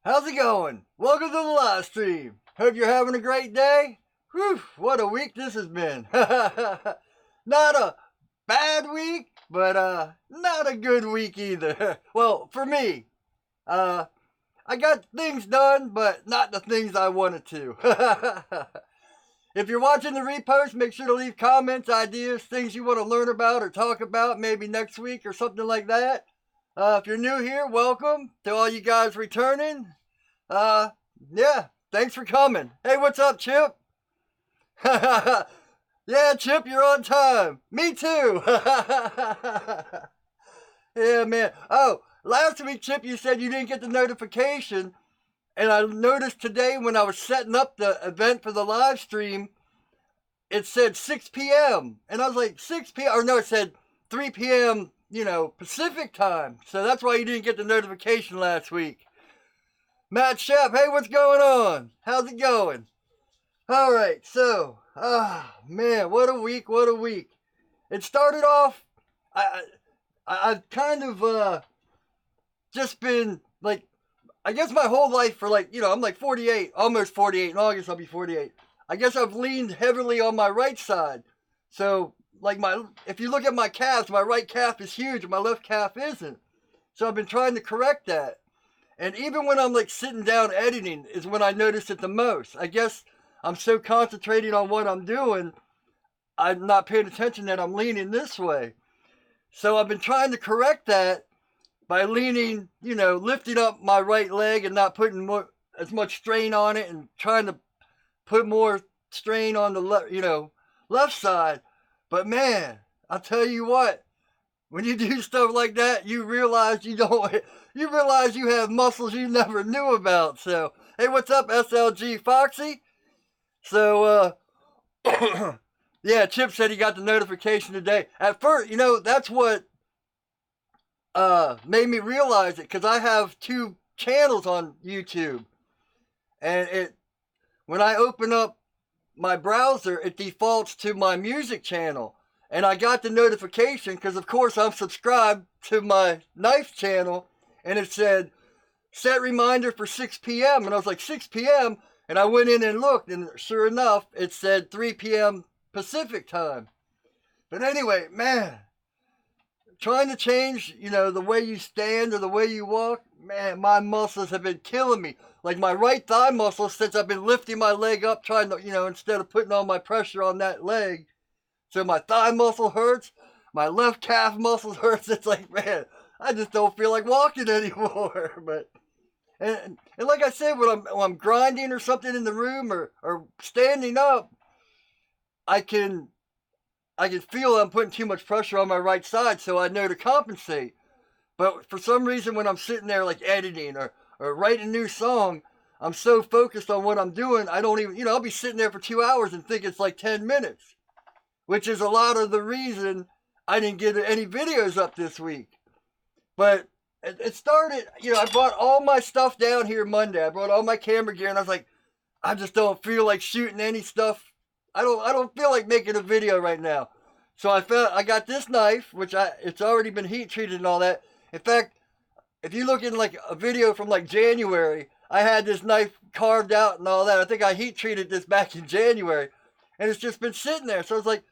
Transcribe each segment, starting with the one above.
How's it going? Welcome to the live stream. Hope you're having a great day. Whew, what a week this has been. Not a bad week, but not a good week either. Well, for me, I got things done, but not the things I wanted to. If you're watching the repost, make sure to leave comments, ideas, things you want to learn about or talk about maybe next week or something like that. If you're new here, welcome. To all you guys returning, yeah, thanks for coming. Hey, what's up, Chip? Yeah, Chip, you're on time. Me too. Yeah, man. Oh, last week, Chip, you said you didn't get the notification. And I noticed today when I was setting up the event for the live stream, it said 6 p.m. And I was like, 6 p.m. Or no, it said 3 p.m., Pacific time. So that's why you didn't get the notification last week. Matt Shep, hey, what's going on? How's it going? All right, so, man, what a week, what a week. It started off, I've kind of just been, like, I guess my whole life for, I'm like 48, almost 48. In August, I'll be 48. I guess I've leaned heavily on my right side. So, if you look at my calves, my right calf is huge and my left calf isn't. So I've been trying to correct that. And even when I'm like sitting down editing is when I notice it the most. I guess I'm so concentrating on what I'm doing, I'm not paying attention that I'm leaning this way. So I've been trying to correct that by leaning, lifting up my right leg and not putting as much strain on it and trying to put more strain on the left side. But man, I'll tell you what, when you do stuff like that, you realize you have muscles you never knew about. So, hey, what's up, SLG Foxy? So, yeah, Chip said he got the notification today. At first, that's what made me realize it, because I have 2 channels on YouTube. And when I open up my browser, it defaults to my music channel. And I got the notification because, of course, I'm subscribed to my knife channel. And it said, set reminder for 6 p.m. And I was like, 6 p.m.? And I went in and looked, and sure enough, it said 3 p.m. Pacific time. But anyway, man, trying to change, the way you stand or the way you walk, man, my muscles have been killing me. Like my right thigh muscle, since I've been lifting my leg up, trying to, instead of putting all my pressure on that leg. So my thigh muscle hurts, my left calf muscle hurts. It's like, man, I just don't feel like walking anymore. But and like I said, when I'm grinding or something in the room or standing up, I can feel I'm putting too much pressure on my right side, so I know to compensate. But for some reason, when I'm sitting there like editing or writing a new song, I'm so focused on what I'm doing, I don't even, I'll be sitting there for 2 hours and think it's like 10 minutes. Which is a lot of the reason I didn't get any videos up this week. But it started, I brought all my stuff down here Monday. I brought all my camera gear, and I was like, I just don't feel like shooting any stuff. I don't feel like making a video right now. So I got this knife, which it's already been heat treated and all that. In fact, if you look in like a video from like January, I had this knife carved out and all that. I think I heat treated this back in January, and it's just been sitting there. So I was like,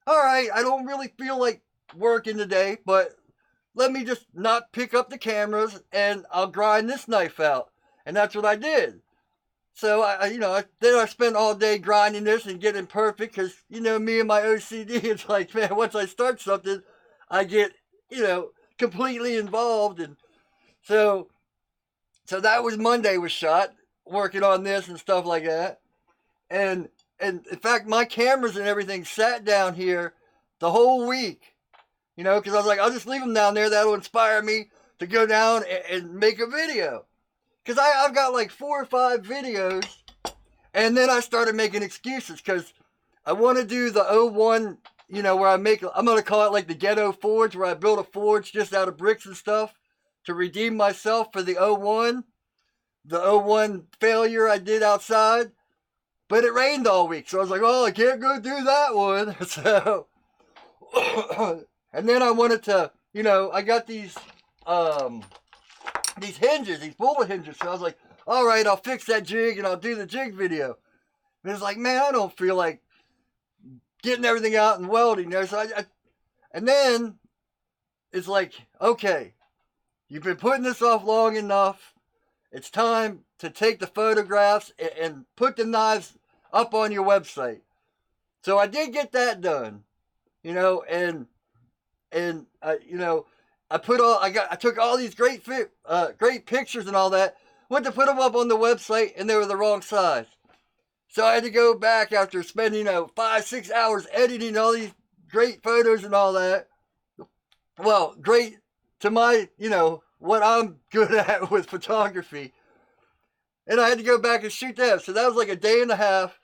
all right, I don't really feel like working today, but let me just not pick up the cameras and I'll grind this knife out. And that's what I did. So then I spent all day grinding this and getting perfect, because, me and my OCD, it's like, man, once I start something, I get, completely involved. And so that was Monday was shot, working on this and stuff like that. And in fact, my cameras and everything sat down here the whole week, because I was like, I'll just leave them down there. That'll inspire me to go down and make a video. Because I've got like 4 or 5 videos, and then I started making excuses because I want to do the 01, where I'm going to call it like the ghetto forge, where I built a forge just out of bricks and stuff to redeem myself for the 01 failure I did outside. But it rained all week, so I was like, oh, I can't go do that one. So, and then I wanted to, I got these hinges, these bullet hinges. So I was like, all right, I'll fix that jig and I'll do the jig video. And it's like, man, I don't feel like getting everything out and welding there. So and then it's like, okay, you've been putting this off long enough. It's time to take the photographs and put the knives up on your website. So I did get that done, and I took all these great pictures and all that. Went to put them up on the website and they were the wrong size. So I had to go back after spending 5-6 hours editing all these great photos and all that. Well, great to my what I'm good at with photography. And I had to go back and shoot them. So that was like a day and a half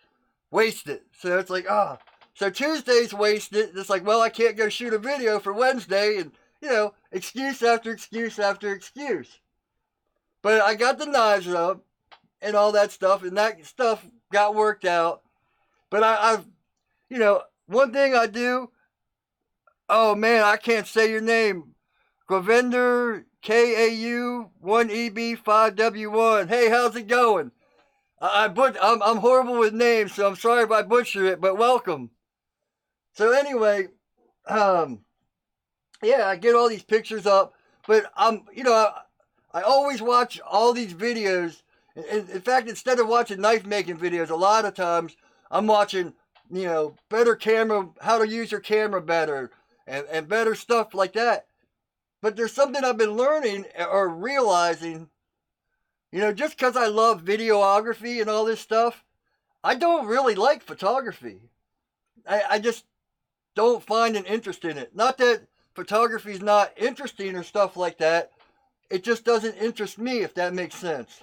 wasted. So it's like, So Tuesday's wasted. It's like, well, I can't go shoot a video for Wednesday. And, excuse after excuse after excuse. But I got the knives up and all that stuff. And that stuff got worked out. But I've, one thing I do. Oh, man, I can't say your name. Gravender, KAU1EB5W1. Hey, how's it going? I'm horrible with names, so I'm sorry if I butcher it, but welcome. So anyway, I get all these pictures up, but I always watch all these videos. In fact, instead of watching knife making videos, a lot of times I'm watching, better camera, how to use your camera better, and better stuff like that. But there's something I've been learning or realizing, just because I love videography and all this stuff, I don't really like photography. I just don't find an interest in it. Not that photography is not interesting or stuff like that. It just doesn't interest me, if that makes sense.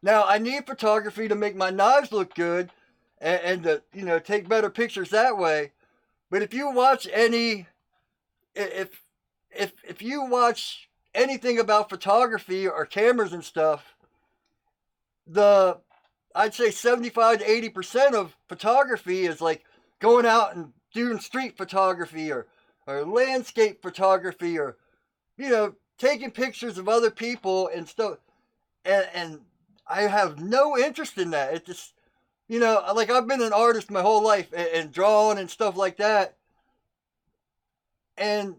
Now, I need photography to make my knives look good and to, take better pictures that way. But if you watch if you watch anything about photography or cameras and stuff, I'd say 75 to 80% of photography is like going out and doing street photography or landscape photography or, taking pictures of other people and stuff. And I have no interest in that. It just, like I've been an artist my whole life and drawing and stuff like that. And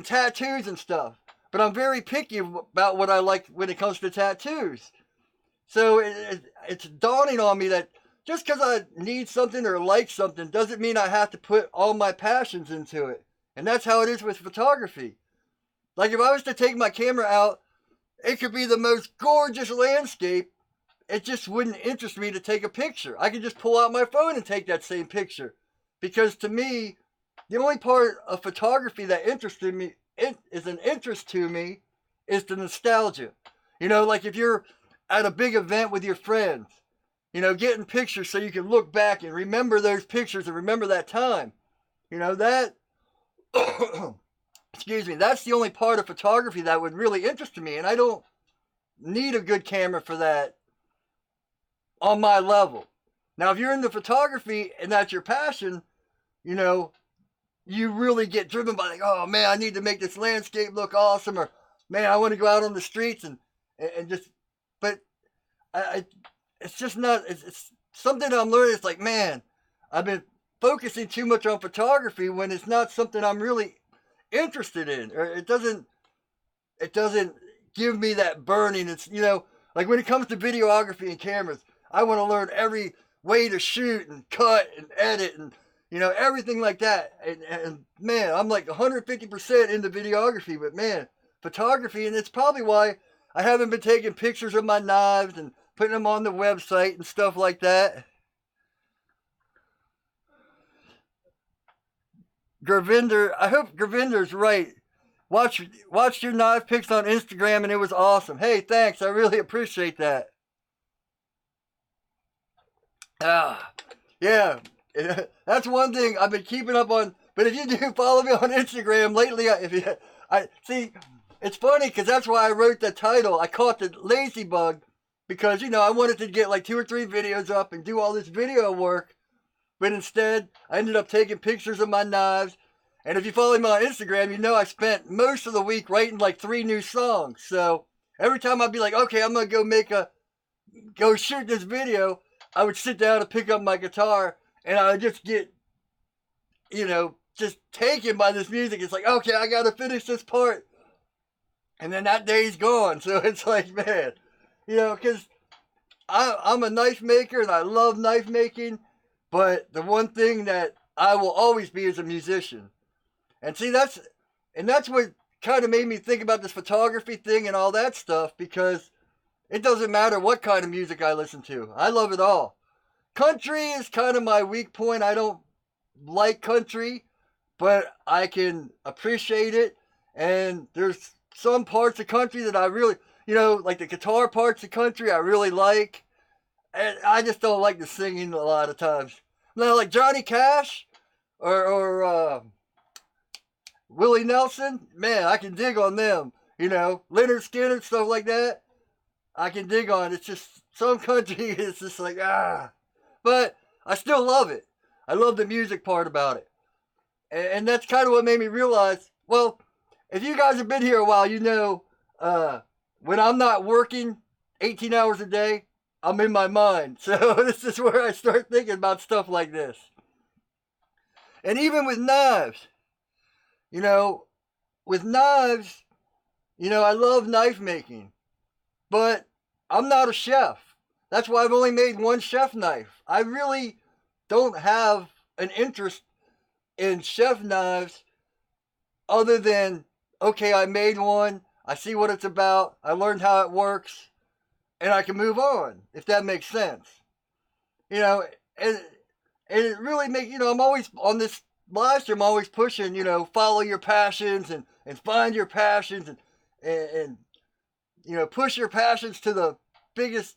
tattoos and stuff. But I'm very picky about what I like when it comes to tattoos. So it's dawning on me that just because I need something or like something doesn't mean I have to put all my passions into it. And that's how it is with photography. Like if I was to take my camera out, it could be the most gorgeous landscape. It just wouldn't interest me to take a picture. I could just pull out my phone and take that same picture. Because to me, the only part of photography that interested me, is an interest to me, is the nostalgia. Like if you're at a big event with your friends, getting pictures so you can look back and remember those pictures and remember that time. That, excuse me, that's the only part of photography that would really interest me. And I don't need a good camera for that on my level. Now, if you're into photography and that's your passion, you really get driven by like, oh man, I need to make this landscape look awesome, or man, I want to go out on the streets and just, but it's just not, it's something I'm learning. It's like, man, I've been focusing too much on photography when it's not something I'm really interested in, or it doesn't give me that burning. It's, like when it comes to videography and cameras, I want to learn every way to shoot and cut and edit and, everything like that. And man, I'm like 150% into videography, but man, photography, and it's probably why I haven't been taking pictures of my knives and putting them on the website and stuff like that. Gravinder, I hope Gravinder's right. Watched your knife pics on Instagram and it was awesome. Hey, thanks. I really appreciate that. Yeah. That's one thing I've been keeping up on. But if you do follow me on Instagram lately, I see, it's funny because that's why I wrote the title. I caught the lazy bug because, I wanted to get like 2 or 3 videos up and do all this video work. But instead, I ended up taking pictures of my knives. And if you follow me on Instagram, I spent most of the week writing like 3 new songs. So, every time I'd be like, okay, I'm going to go shoot this video, I would sit down and pick up my guitar, and I would just get, just taken by this music. It's like, okay, I got to finish this part. And then that day's gone. So it's like, man, because I'm a knife maker and I love knife making, but the one thing that I will always be is a musician. And see, that's what kind of made me think about this photography thing and all that stuff, because it doesn't matter what kind of music I listen to. I love it all. Country is kind of my weak point. I don't like country, but I can appreciate it. And there's some parts of country that I really, like the guitar parts of country I really like. And I just don't like the singing a lot of times. Now, like Johnny Cash or Willie Nelson, man, I can dig on them. Leonard Skinner, stuff like that, I can dig on. It's just some country is just like, but I still love it. I love the music part about it. And that's kind of what made me realize, well, if you guys have been here a while, when I'm not working 18 hours a day, I'm in my mind. So this is where I start thinking about stuff like this. And even with knives, I love knife making, but I'm not a chef. That's why I've only made one chef knife. I really don't have an interest in chef knives other than, okay, I made one, I see what it's about, I learned how it works, and I can move on, if that makes sense. And it really makes, I'm always on this live stream, I'm always pushing, follow your passions and find your passions and push your passions to the biggest,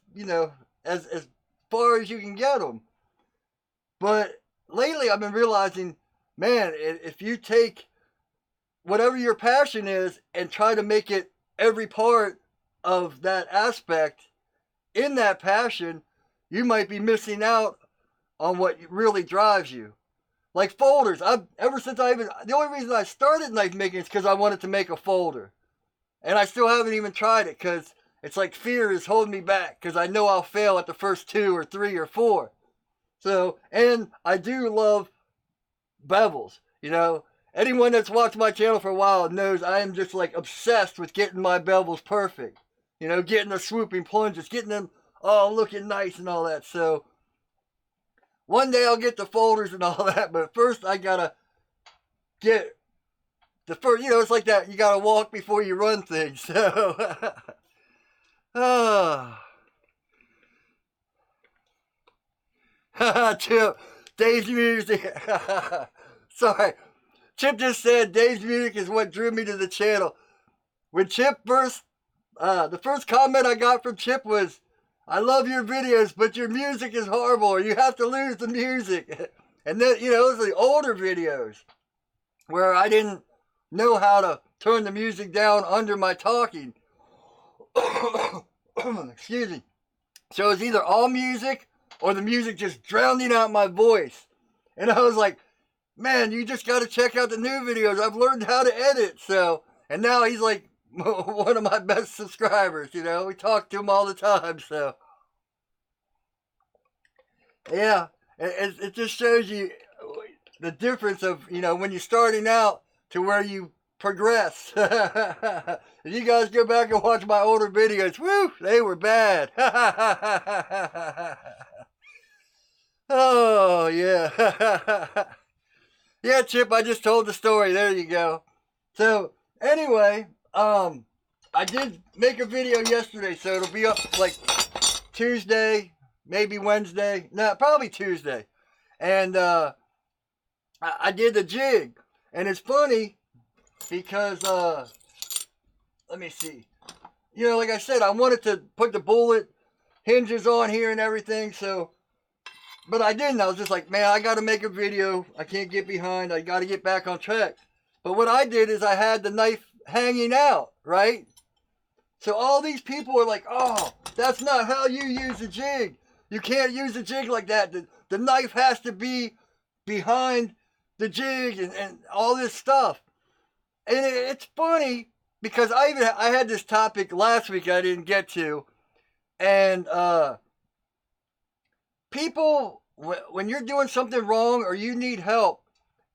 as far as you can get them. But lately I've been realizing, man, if you take whatever your passion is and try to make it every part of that aspect in that passion, you might be missing out on what really drives you. Like folders. The only reason I started knife making is because I wanted to make a folder. And I still haven't even tried it because it's like fear is holding me back because I know I'll fail at the first 2 or 3 or 4. So, and I do love bevels, Anyone that's watched my channel for a while knows I am just like obsessed with getting my bevels perfect. Getting the swooping plunges, getting them all looking nice and all that. So one day I'll get the folders and all that, but first I gotta get the first, it's like that, you gotta walk before you run things. So, Chip, Dave's music. Sorry. Chip just said Dave's music is what drew me to the channel. When Chip the first comment I got from Chip was, I love your videos, but your music is horrible, or you have to lose the music. And then, those are the older videos where I didn't know how to turn the music down under my talking. Excuse me. So it's either all music or the music just drowning out my voice. And I was like, man, you just got to check out the new videos. I've learned how to edit. So, and now he's like one of my best subscribers, we talk to him all the time. So, yeah, it just shows you the difference of, when you're starting out to where you progress. If you guys go back and watch my older videos, woo, they were bad. Oh, yeah. Yeah, Chip, I just told the story. There you go. So, anyway, I did make a video yesterday, so it'll be up like Tuesday, maybe Wednesday. No, probably Tuesday. And I did the jig. And it's funny because, let me see. Like I said, I wanted to put the bullet hinges on here and everything, so... But I didn't. I was just like, man, I got to make a video. I can't get behind. I got to get back on track. But what I did is I had the knife hanging out, right? So all these people are like, oh, that's not how you use a jig. You can't use a jig like that. The knife has to be behind the jig and all this stuff. And it's funny because I had this topic last week I didn't get to, and people, when you're doing something wrong or you need help,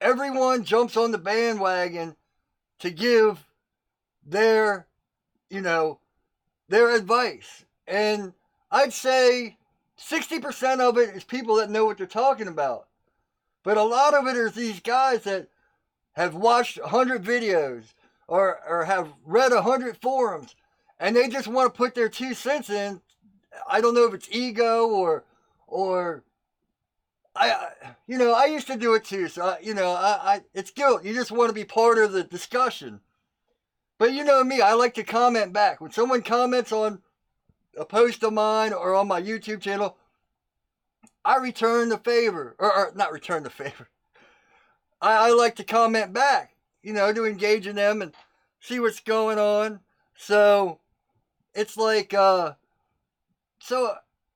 everyone jumps on the bandwagon to give their, you know, their advice. And I'd say 60% of it is people that know what they're talking about. But a lot of it is these guys that have watched 100 videos or have read 100 forums, and they just want to put their 2 cents in. I don't know if it's ego or I used to do it too. So it's guilt. You just want to be part of the discussion. But you know me, I like to comment back. When someone comments on a post of mine or on my YouTube channel, I return the favor, or not return the favor. I like to comment back, to engage in them and see what's going on. So it's like, so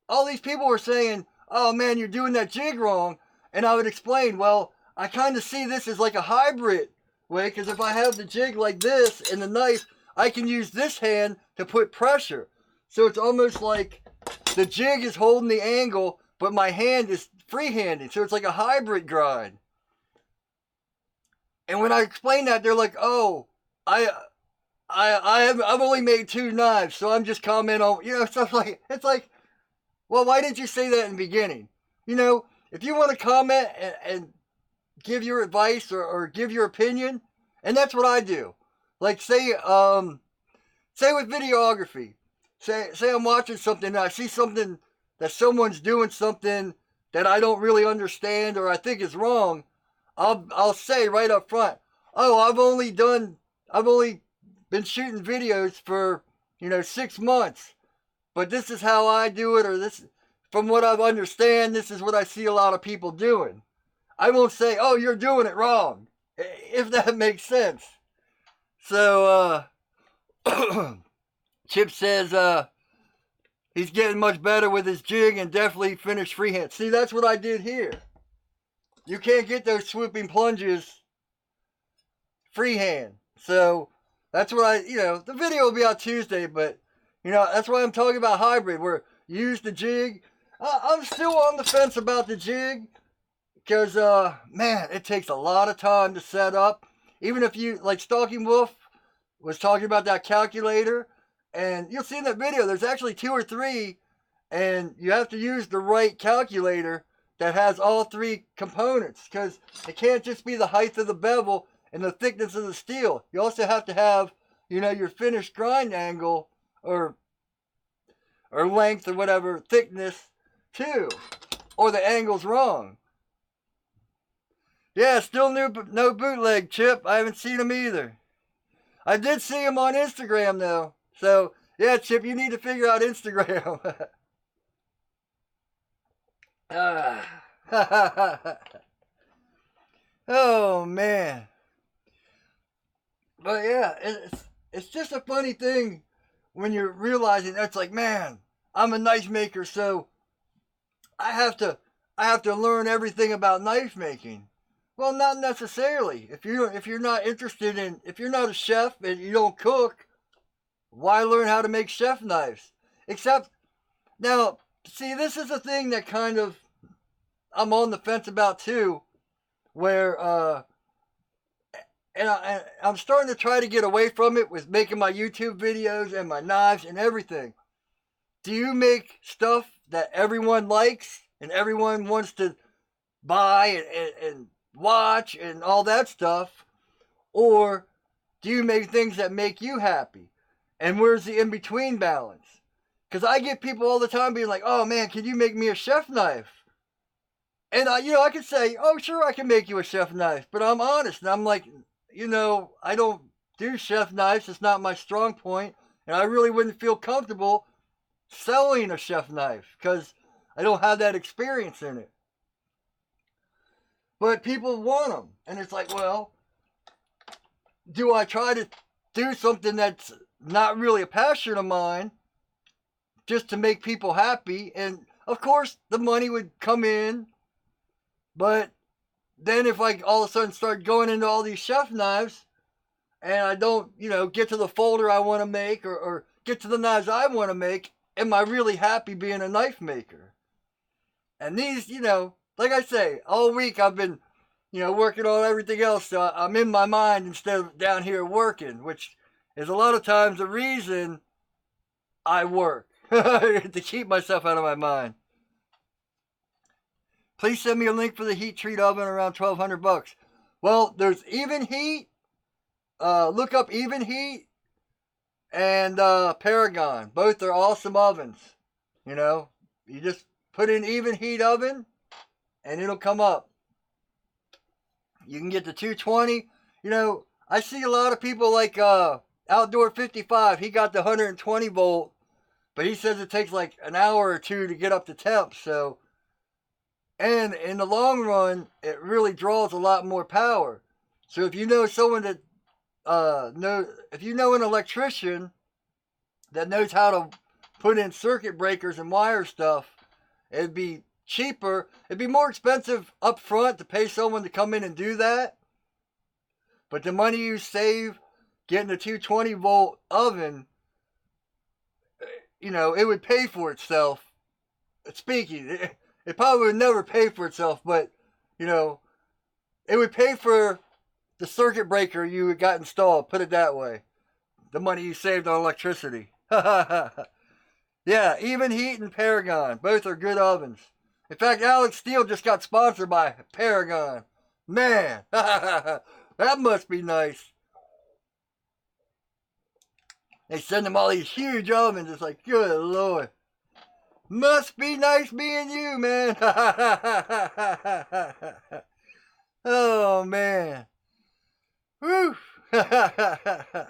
all these people were saying, oh man, you're doing that jig wrong. And I would explain, well, I kind of see this as like a hybrid way, because if I have the jig like this and the knife, I can use this hand to put pressure. So it's almost like the jig is holding the angle, but my hand is freehanding. So it's like a hybrid grind. And when I explain that, they're like, oh, I've only made 2 knives, so I'm just commenting on, stuff like, it's like, well, why didn't you say that in the beginning? If you want to comment and give your advice or give your opinion, and that's what I do. Like say with videography, say I'm watching something and I see something that someone's doing something that I don't really understand or I think is wrong. I'll say right up front, oh, I've only been shooting videos for 6 months, but this is how I do it, or this, from what I understand, this is what I see a lot of people doing. I won't say, oh, you're doing it wrong, if that makes sense. So, Chip says he's getting much better with his jig and definitely finished freehand. See, that's what I did here. You can't get those swooping plunges freehand. So, that's what the video will be out Tuesday, but, that's why I'm talking about hybrid, where you use the jig. I'm still on the fence about the jig, because, man, it takes a lot of time to set up. Even if you, like Stalking Wolf was talking about that calculator, and you'll see in that video, there's actually 2 or 3, and you have to use the right calculator that has all 3 components, because it can't just be the height of the bevel and the thickness of the steel. You also have to have, your finished grind angle or length or whatever, thickness too, or the angle's wrong. Yeah, still no bootleg, Chip. I haven't seen him either. I did see him on Instagram though. So yeah, Chip, you need to figure out Instagram. Oh man. But yeah, it's just a funny thing when you're realizing that's like, man, I'm a knife maker, so I have to learn everything about knife making. Well, not necessarily. If you're not interested in, if you're not a chef and you don't cook, why learn how to make chef knives? Except, now, see, this is a thing that kind of I'm on the fence about too, where and I'm starting to try to get away from it with making my YouTube videos and my knives and everything. Do you make stuff that everyone likes and everyone wants to buy and watch and all that stuff? Or do you make things that make you happy? And where's the in-between balance? Because I get people all the time being like, oh man, can you make me a chef knife? And I could say, oh sure, I can make you a chef knife. But I'm honest, and I'm like, I don't do chef knives. It's not my strong point. And I really wouldn't feel comfortable selling a chef knife because I don't have that experience in it. But people want them. And it's like, well, do I try to do something that's not really a passion of mine just to make people happy? And of course, the money would come in. But then if I all of a sudden start going into all these chef knives, and I don't, get to the folder I want to make or get to the knives I want to make, am I really happy being a knife maker? And these, like I say, all week I've been, working on everything else. So I'm in my mind instead of down here working, which is a lot of times the reason I work to keep myself out of my mind. Please send me a link for the heat treat oven around $1,200. Well, there's Even Heat. Look up Even Heat and Paragon. Both are awesome ovens. You just put in Even Heat oven and it'll come up. You can get the 220. I see a lot of people like Outdoor 55. He got the 120 volt, but he says it takes like an hour or two to get up to temp. So, and in the long run, it really draws a lot more power. So if you know someone that if you know an electrician that knows how to put in circuit breakers and wire stuff, it'd be cheaper. It'd be more expensive up front to pay someone to come in and do that. But the money you save getting a 220 volt oven, it would pay for itself. Speaking, it probably would never pay for itself, but, it would pay for the circuit breaker you got installed, put it that way. The money you saved on electricity. Yeah, Even Heat and Paragon. Both are good ovens. In fact, Alex Steele just got sponsored by Paragon. Man, that must be nice. They send them all these huge ovens. It's like, good Lord. Must be nice being you, man. Oh, man. Whew. I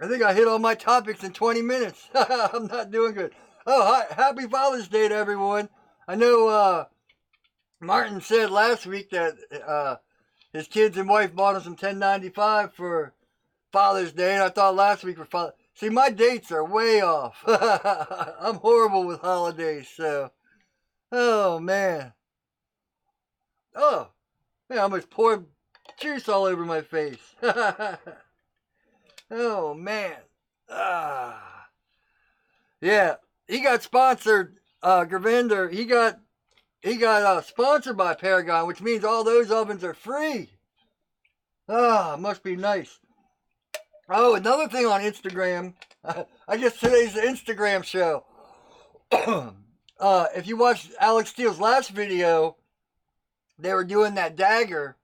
think I hit all my topics in 20 minutes. I'm not doing good. Oh, hi. Happy Father's Day to everyone. I know Martin said last week that his kids and wife bought him some 1095 for Father's Day, and I thought last week for Father's Day. See, my dates are way off. I'm horrible with holidays, so. Oh, man. Oh, man, I almost poured juice all over my face. Oh, man. Yeah, he got sponsored, Gravinder. He got sponsored by Paragon, which means all those ovens are free. Must be nice. Oh, another thing on Instagram. I guess today's the Instagram show. If you watched Alex Steele's last video, they were doing that dagger,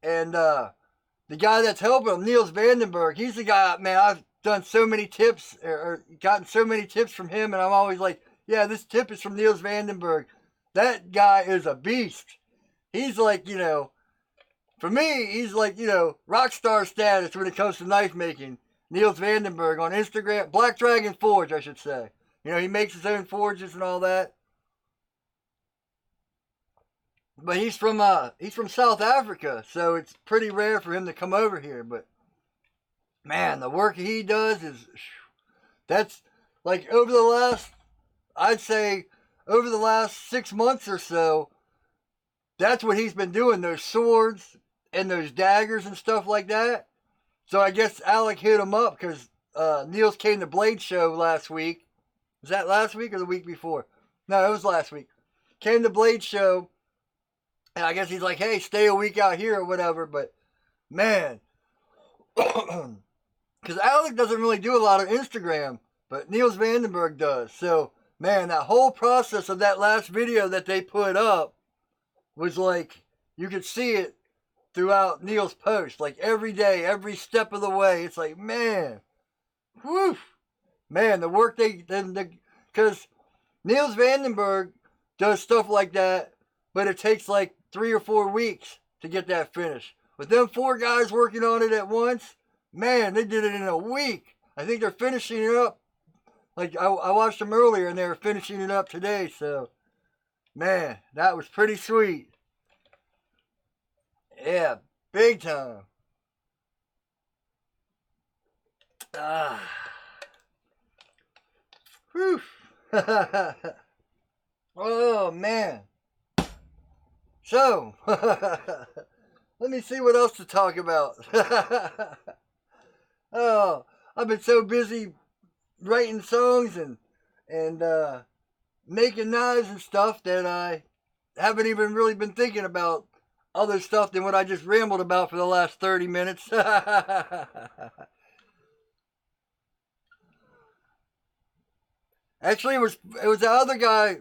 and the guy that's helping him, Niels Vandenberg, he's the guy, man, I've done so many tips, or gotten so many tips from him, and I'm always like, yeah, this tip is from Niels Vandenberg. That guy is a beast. He's like, for me, he's like, rock star status when it comes to knife making. Niels Vandenberg on Instagram. Black Dragon Forge, I should say. He makes his own forges and all that. But he's from South Africa, so it's pretty rare for him to come over here. But, man, the work he does that's like I'd say over the last 6 months or so, that's what he's been doing, those swords and those daggers and stuff like that. So I guess Alec hit him up because Niels came to Blade Show last week. Was that last week or the week before? No, it was last week. Came to Blade Show, and I guess he's like, hey, stay a week out here or whatever. But, man, because Alec doesn't really do a lot of Instagram, but Niels Vandenberg does. So, man, that whole process of that last video that they put up was like, you could see it throughout Neil's post, like every day, every step of the way. It's like, man, whew, man, the work because Niels Vandenberg does stuff like that, but it takes like 3 or 4 weeks to get that finished. With them 4 guys working on it at once, man, they did it in a week. I think they're finishing it up. Like, I watched them earlier, and they were finishing it up today, so, man, that was pretty sweet. Yeah, big time. Whew. Oh, man. So, let me see what else to talk about. Oh, I've been so busy writing songs and making knives and stuff that I haven't even really been thinking about other stuff than what I just rambled about for the last 30 minutes. Actually, it was the other guy,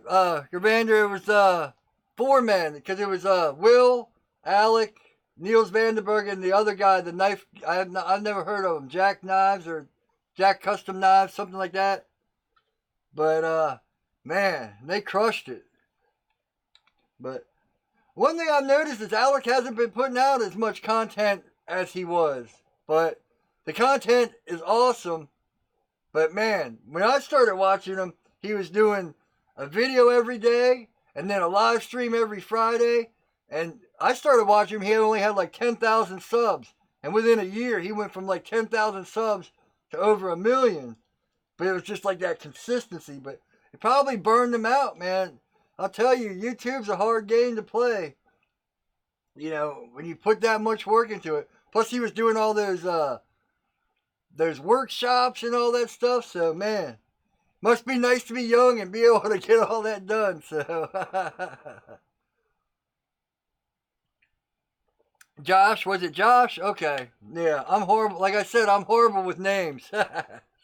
Commander. It was four men because it was Will, Alec, Niels Vandenberg, and the other guy, the knife. I've never heard of him. Jack Knives or Jack Custom Knives, something like that. But man, they crushed it. But one thing I've noticed is Alec hasn't been putting out as much content as he was. But the content is awesome. But man, when I started watching him, he was doing a video every day and then a live stream every Friday. And I started watching him, he only had like 10,000 subs. And within a year, he went from like 10,000 subs to over 1 million. But it was just like that consistency. But it probably burned him out, man. I'll tell you, YouTube's a hard game to play. You know, when you put that much work into it. Plus, he was doing all those workshops and all that stuff. So, man, must be nice to be young and be able to get all that done. So, Josh, was it Josh? Okay, yeah, I'm horrible. Like I said, I'm horrible with names.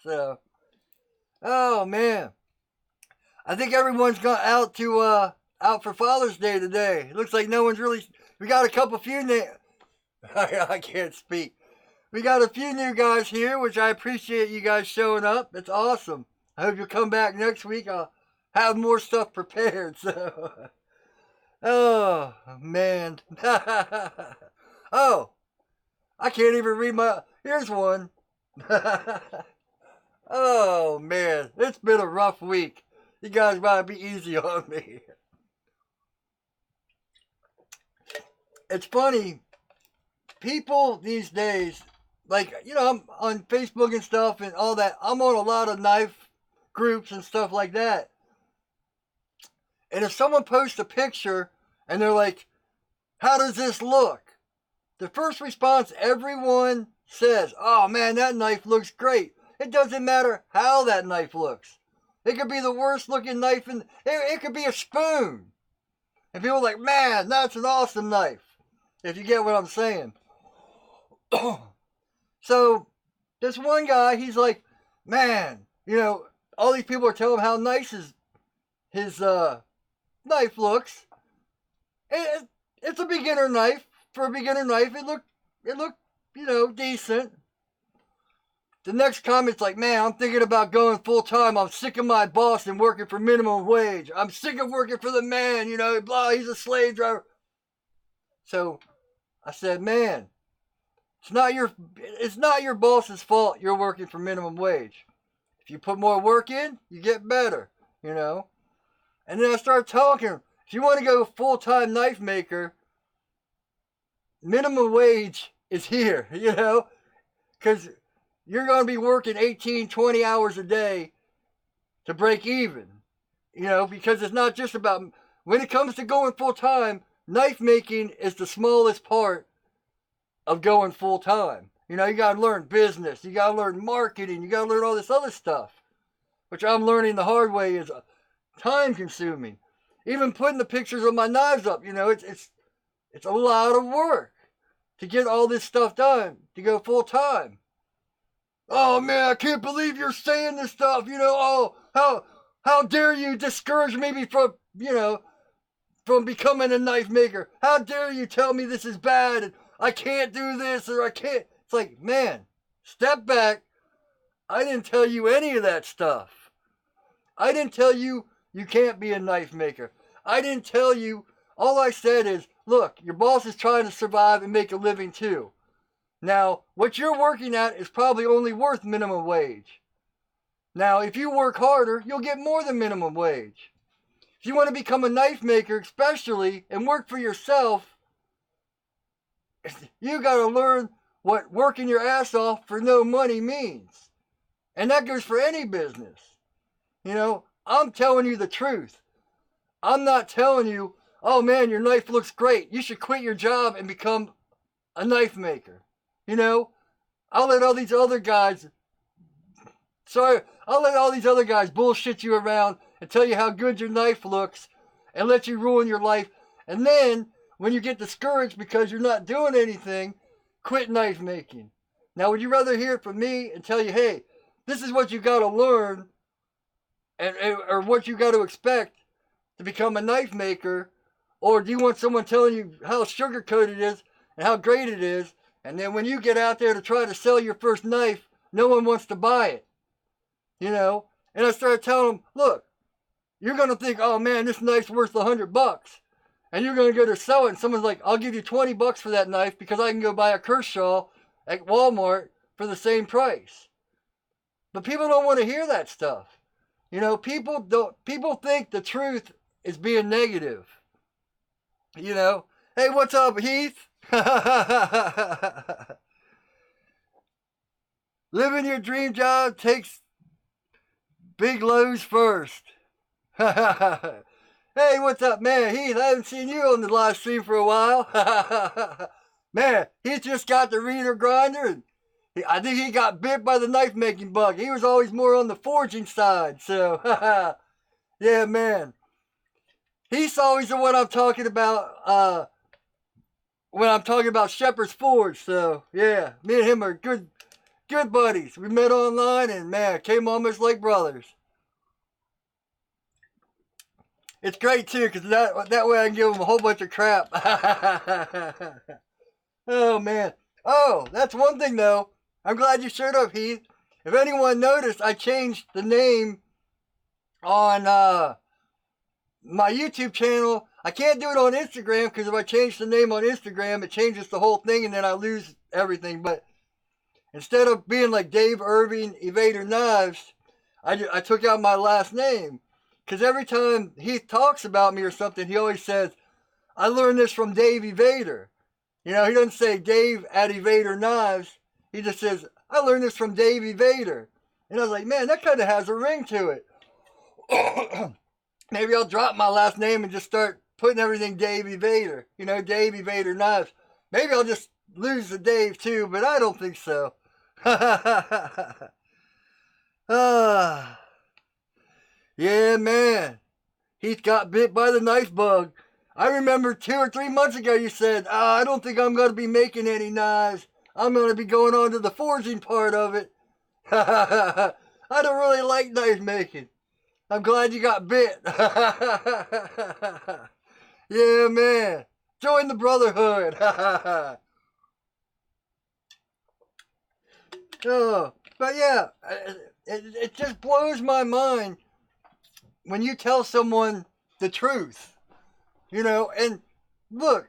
So, oh man, I think everyone's got out for Father's Day today. It looks like no one's really. We got a couple few names. I can't speak. We got a few new guys here, which I appreciate you guys showing up. It's awesome. I hope you'll come back next week. I'll have more stuff prepared. So, oh man. Oh, I can't even read my. Here's one. Oh man, it's been a rough week. You guys might be easy on me. It's funny. People these days, like, you know, I'm on Facebook and stuff and all that. I'm on a lot of knife groups and stuff like that. And if someone posts a picture and they're like, how does this look? The first response everyone says, oh man, that knife looks great. It doesn't matter how that knife looks. It could be the worst looking knife it could be a spoon. And people are like, man, that's an awesome knife. If you get what I'm saying. So, this one guy, he's like, man, you know, all these people are telling him how nice his knife looks. It's a beginner knife. For a beginner knife, it looked, you know, decent. The next comment's like, man, I'm thinking about going full time. I'm sick of my boss and working for minimum wage. I'm sick of working for the man, you know, blah, he's a slave driver. So, I said, man, it's not your boss's fault you're working for minimum wage. If you put more work in, you get better, you know. And then I started talking. If you want to go full-time knife maker, minimum wage is here, you know, because you're going to be working 18, 20 hours a day to break even, you know, because it's not just about, when it comes to going full-time, knife making is the smallest part of going full-time. You know, you got to learn business, you got to learn marketing, you got to learn all this other stuff, which I'm learning the hard way is time-consuming. Even putting the pictures of my knives up, you know, it's a lot of work to get all this stuff done, to go full-time. Oh, man, I can't believe you're saying this stuff, you know, oh, how dare you discourage me from, you know, from becoming a knife maker? How dare you tell me this is bad and I can't do this or I can't. It's like, man, step back. I didn't tell you any of that stuff. I didn't tell you you can't be a knife maker. I didn't tell you. All I said is, look, your boss is trying to survive and make a living too. Now, what you're working at is probably only worth minimum wage. Now, if you work harder, you'll get more than minimum wage. If you want to become a knife maker, especially, and work for yourself, you got to learn what working your ass off for no money means. And that goes for any business. You know, I'm telling you the truth. I'm not telling you, oh man, your knife looks great. You should quit your job and become a knife maker. You know, I'll let all these other guys, I'll let all these other guys bullshit you around and tell you how good your knife looks and let you ruin your life. And then, when you get discouraged because you're not doing anything, quit knife making. Now, would you rather hear it from me and tell you, hey, this is what you got to learn or what you got to expect to become a knife maker? Or do you want someone telling you how sugar-coated it is and how great it is, and then when you get out there to try to sell your first knife, no one wants to buy it? You know? And I started telling them, look, you're going to think, oh man, this knife's worth $100. And you're going to go to sell it, and someone's like, I'll give you $20 for that knife because I can go buy a Kershaw at Walmart for the same price. But people don't want to hear that stuff. You know, people think the truth is being negative. You know, hey, what's up, Heath? Living your dream job takes big lows first. Hey, what's up, man? Heath, I haven't seen you on the live stream for a while. Man, he just got the reader grinder, and I think he got bit by the knife making bug. He was always more on the forging side, so yeah, man. He's always the one I'm talking about when I'm talking about Shepherd's Forge. So yeah, me and him are good buddies. We met online and man, came almost like brothers. It's great too, because that way I can give him a whole bunch of crap. Oh man. Oh, that's one thing though. I'm glad you showed up, Heath. If anyone noticed, I changed the name on my YouTube channel. I can't do it on Instagram because if I change the name on Instagram, it changes the whole thing and then I lose everything. But instead of being like Dave Erving, Evader Knives, I took out my last name. Because every time he talks about me or something, he always says, I learned this from Dave Evader. You know, he doesn't say Dave at Evader Knives. He just says, I learned this from Dave Evader. And I was like, man, that kind of has a ring to it. Maybe I'll drop my last name and just start putting everything Dave Evader. You know, Dave Evader Knives. Maybe I'll just lose the Dave too, but I don't think so. Yeah, man. Heath got bit by the knife bug. I remember 2 or 3 months ago you said, I don't think I'm going to be making any knives. I'm going to be going on to the forging part of it. I don't really like knife making. I'm glad you got bit. Yeah, man. Join the brotherhood. Oh, but yeah, it just blows my mind when you tell someone the truth. You know, and look,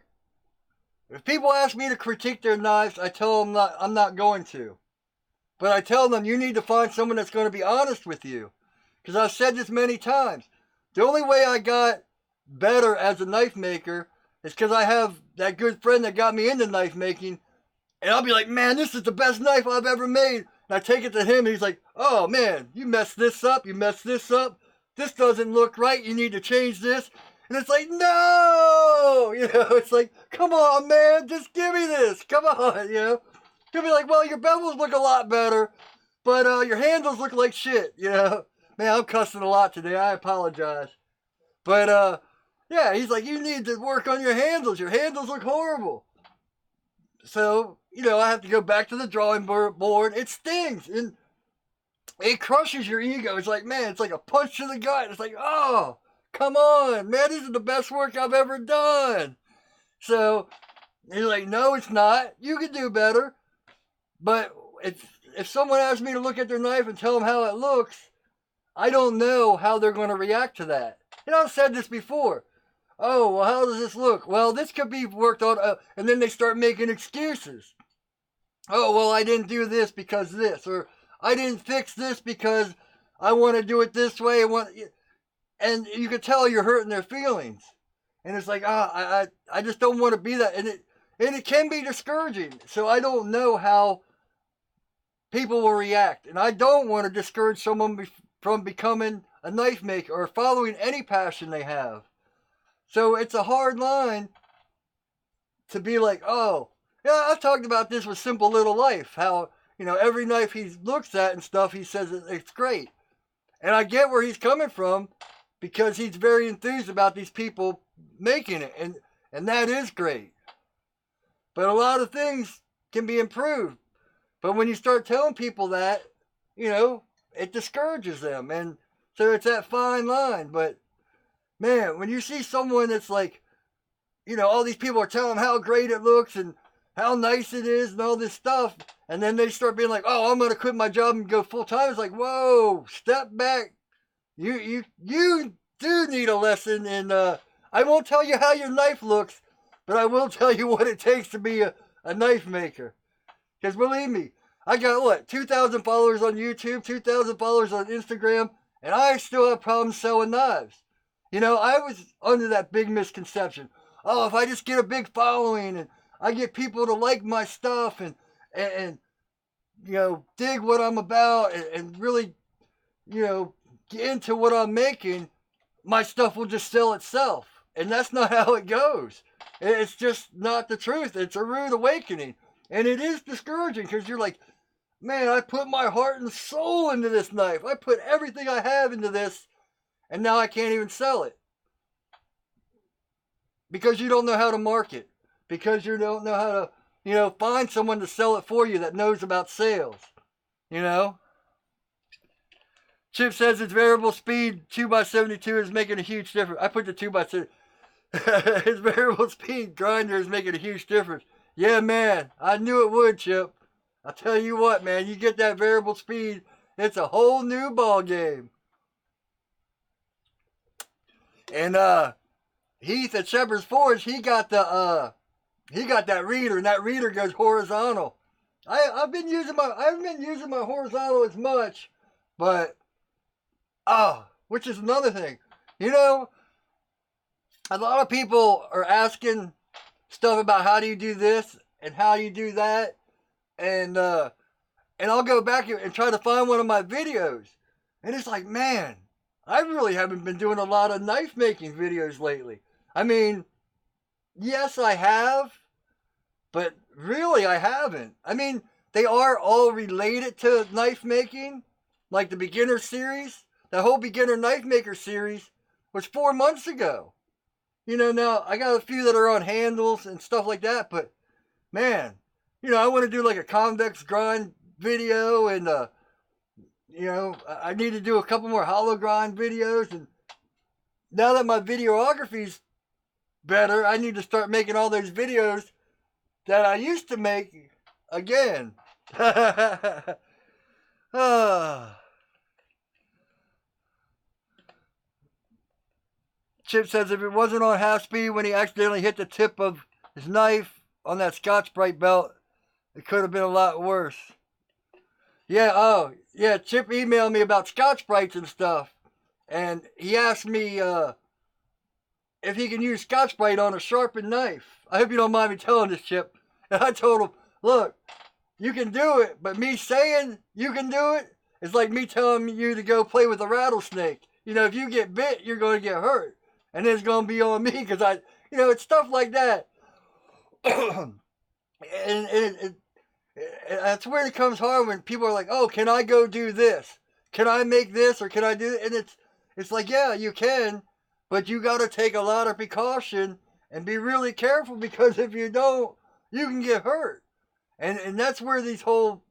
if people ask me to critique their knives, I tell them I'm not going to. But I tell them you need to find someone that's going to be honest with you. Because I've said this many times. The only way I got better as a knife maker is because I have that good friend that got me into knife making. And I'll be like, man, this is the best knife I've ever made. And I take it to him and he's like, oh man, you messed this up. You messed this up. This doesn't look right. You need to change this. And it's like, no! You know, it's like, come on, man, just give me this. Come on, you know. He'll be like, well, your bevels look a lot better, but your handles look like shit, you know. Man, I'm cussing a lot today. I apologize. But, yeah, he's like, you need to work on your handles. Your handles look horrible. So, you know, I have to go back to the drawing board. It stings. And it crushes your ego. It's like, man, it's like a punch to the gut. It's like, oh, come on, man, this is the best work I've ever done. So he's like, no, it's not. You can do better. But if someone asks me to look at their knife and tell them how it looks, I don't know how they're going to react to that. You know, I've said this before. Oh, well, how does this look? Well, this could be worked on. And then they start making excuses. Oh, well, I didn't do this because this. Or I didn't fix this because I want to do it this way. And you can tell you're hurting their feelings. And it's like, I just don't want to be that. And it can be discouraging. So I don't know how people will react. And I don't want to discourage someone from becoming a knife maker or following any passion they have. So it's a hard line to be like, oh, yeah, I've talked about this with Simple Little Life. How, every knife he looks at and stuff, he says it's great. And I get where he's coming from because he's very enthused about these people making it. And that is great. But a lot of things can be improved. But when you start telling people that, it discourages them. And so it's that fine line. But, man, when you see someone that's like, all these people are telling them how great it looks and how nice it is and all this stuff, and then they start being like, oh, I'm going to quit my job and go full time. It's like, whoa, step back. You do need a lesson. And I won't tell you how your knife looks, but I will tell you what it takes to be a knife maker. Because believe me, I got 2,000 followers on YouTube, 2,000 followers on Instagram, and I still have problems selling knives. I was under that big misconception. Oh, if I just get a big following and I get people to like my stuff and dig what I'm about and really, get into what I'm making, my stuff will just sell itself. And that's not how it goes. It's just not the truth. It's a rude awakening. And it is discouraging because you're like, man, I put my heart and soul into this knife. I put everything I have into this, and now I can't even sell it. Because you don't know how to market. Because you don't know how to, find someone to sell it for you that knows about sales. Chip says his variable speed 2x72 is making a huge difference. I put the 2x2. His variable speed grinder is making a huge difference. Yeah, man, I knew it would, Chip. I'll tell you what, man, you get that variable speed, it's a whole new ball game. And Heath at Shepherd's Forge, he got that reader, and that reader goes horizontal. I haven't been using my horizontal as much, but which is another thing. A lot of people are asking stuff about how do you do this and how you do that, and I'll go back and try to find one of my videos, and it's like, man, I really haven't been doing a lot of knife making videos lately. I mean, yes, I have, but really I haven't. I mean, they are all related to knife making, like the beginner series. The whole beginner knife maker series was 4 months ago. Now I got a few that are on handles and stuff like that, but man, I want to do like a convex grind video, and I need to do a couple more hollow grind videos, and now that my videography's better, I need to start making all those videos that I used to make again. Chip says if it wasn't on half speed when he accidentally hit the tip of his knife on that Scotch-Brite belt, it could have been a lot worse. Yeah, Chip emailed me about Scotch-Brites and stuff, and he asked me if he can use Scotch-Brite on a sharpened knife. I hope you don't mind me telling this, Chip. And I told him, look, you can do it, but me saying you can do it is like me telling you to go play with a rattlesnake. If you get bit, you're going to get hurt. And it's going to be on me because it's stuff like that. and that's where it comes hard when people are like, oh, can I go do this? Can I make this or can I do it? And it's like, yeah, you can, but you got to take a lot of precaution and be really careful because if you don't, you can get hurt. And that's where these whole,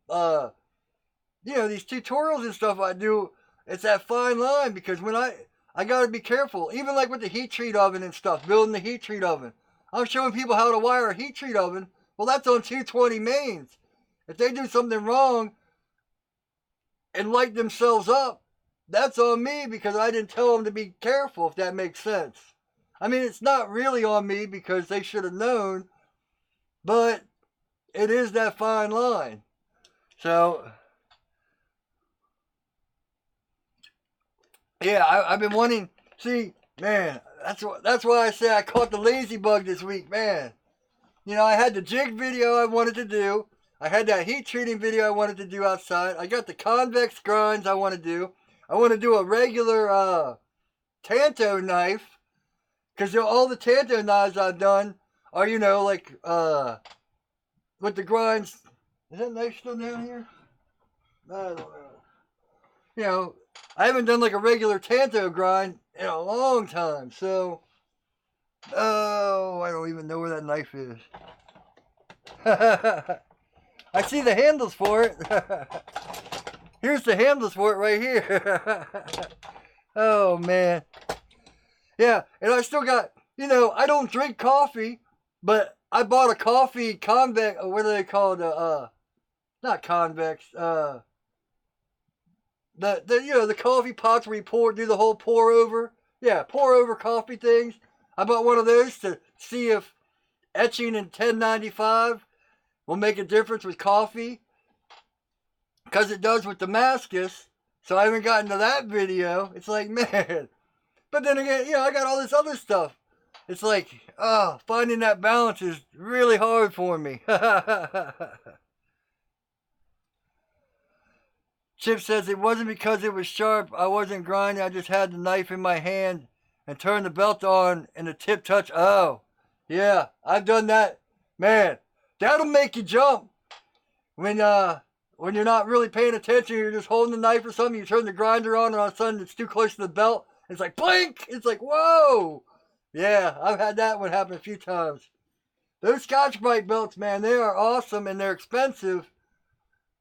these tutorials and stuff I do, it's that fine line because when I got to be careful. Even like with the heat treat oven and stuff, building the heat treat oven. I'm showing people how to wire a heat treat oven. Well, that's on 220 mains. If they do something wrong and light themselves up, that's on me because I didn't tell them to be careful, if that makes sense. I mean, it's not really on me because they should have known, but it is that fine line. So, yeah, I've been wanting. See, man, that's why I say I caught the lazy bug this week, man. I had the jig video I wanted to do. I had that heat treating video I wanted to do outside. I got the convex grinds I want to do. I want to do a regular Tanto knife Because all the Tanto knives I've done are, you know, like, with the grinds. Is that knife still down here? I don't know. You know, I haven't done like a regular Tanto grind in a long time, so. Oh, I don't even know where that knife is. I see the handles for it. Here's the handles for it right here. Oh, man. Yeah, and I still got, you know, I don't drink coffee, but I bought a coffee convex, what do they call it? Not convex, the you know, the coffee pots where you do the whole pour over. Yeah, pour over coffee things. I bought one of those to see if etching in 1095 will make a difference with coffee. Because it does with Damascus. So I haven't gotten to that video. It's like, man. But then again, you know, I got all this other stuff. It's like, finding that balance is really hard for me. Chip says it wasn't because it was sharp. I wasn't grinding. I just had the knife in my hand and turned the belt on and the tip touch. Oh, yeah, I've done that. Man, that'll make you jump. When you're not really paying attention, you're just holding the knife or something, you turn the grinder on and all of a sudden it's too close to the belt. It's like, blink! It's like, whoa! Yeah, I've had that one happen a few times. Those Scotch-Brite belts, man, they are awesome and they're expensive.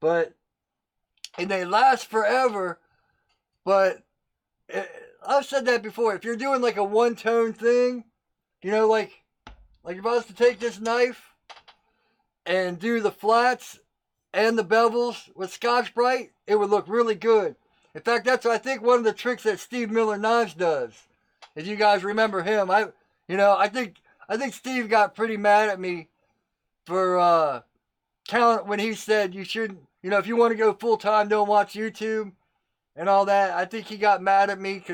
And they last forever. But I've said that before. If you're doing like a one-tone thing, you know, like if I was to take this knife and do the flats and the bevels with Scotch-Brite, it would look really good. In fact, that's, I think, one of the tricks that Steve Miller Knives does. If you guys remember him, I think Steve got pretty mad at me for when he said you shouldn't, you know, if you want to go full-time, don't watch YouTube and all that. I think he got mad at me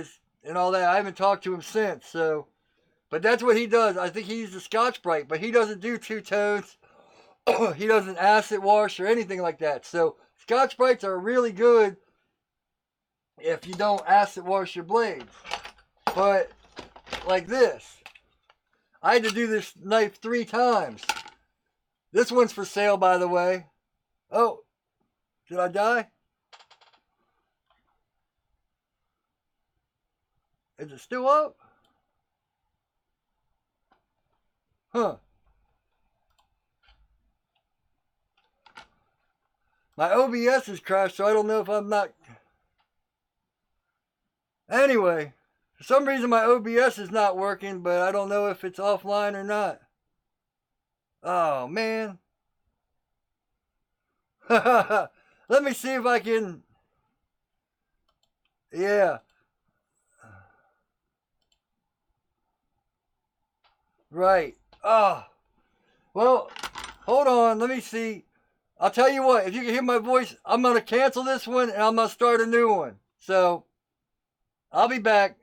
and all that. I haven't talked to him since, so. But that's what he does. I think he uses Scotch-Brite, but he doesn't do two-tones. He doesn't acid wash or anything like that. So Scotch-Brites are really good if you don't acid wash your blades. But like this, I had to do this knife 3 times. This one's for sale, by the way. Oh, did I die? Is it still up? Huh. My OBS has crashed, so I don't know if I'm not. Anyway, for some reason my OBS is not working, but I don't know if it's offline or not. Oh, man. Let me see if I can. Yeah. Right. Oh. Well, hold on. Let me see. I'll tell you what. If you can hear my voice, I'm going to cancel this one and I'm going to start a new one. So, I'll be back.